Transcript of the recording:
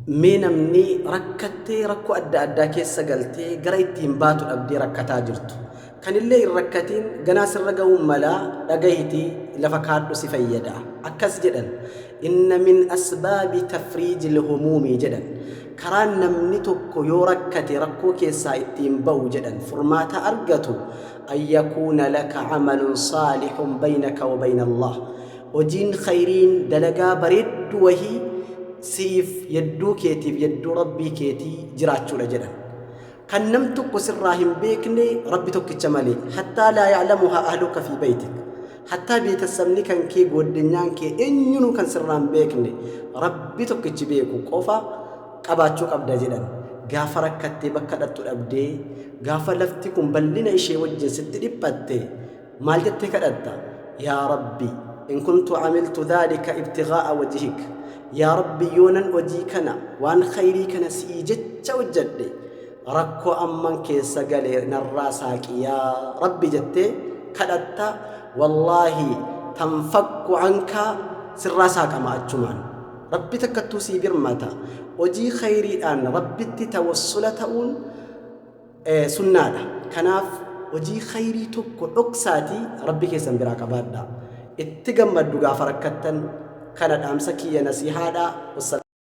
namni rakkattee rakkoo adda addaa keessa galtee gara ittiin baatu dhabdee rakkataa jirtu kanillee hin rakkatiin ganaa sirra ga'uun malaa dhagahitii lafa kaadhu si fayyada akkas jedhan inna min asbaabi tafriijil humuumii jedhan karaan namni tokko yoo rakkate rakkoo keessaa ittiin ba'u jedhan furmaata argatu an yakuuna laka camalun saalihun baynaka wa bayna Allah hojiin khayriin dalagaa bareeddu wahii siif yedduu keetiif yedduu rabbii keetii jiraachuudha jedhan kan nam tokko sirraa hin beekne rabbi tokkicha malee hattaa laa ya'lamuhaa ahluka fi baytik hattaa beetasabni kan kee goddinyaan kee eenyunu kan sirraa hin beekne rabbi tokkichi beeku qofa qabaachuu qabda jedhan gaafa rakkattee bakka dhattu dhabdee gaafa lafti kun ballina ishee wajjin sitti dhiphatte maal jettee kadhatta yaa rabbi in kuntu camiltu dhalika ibtigaa'a wajhik yaa rabbi yoonan hojii kana waan khayrii kana si'ii jecha hojjedhe rakkoo amman keessa galee narraa saaqi yaa rabbi jettee kadhatta wallaahi tanfakku canka sirraa saaqama achumaan rabbi takkattuu sii birmata hojii khayriidhaan rabbitti tawassula ta'uun sunnaadha kanaaf hojii khayrii tokko dhoksaatii rabbi keessan biraa qabaadha itti gammaddu gaafa rakkattan kana dhaamsa kiyya nasihaadha.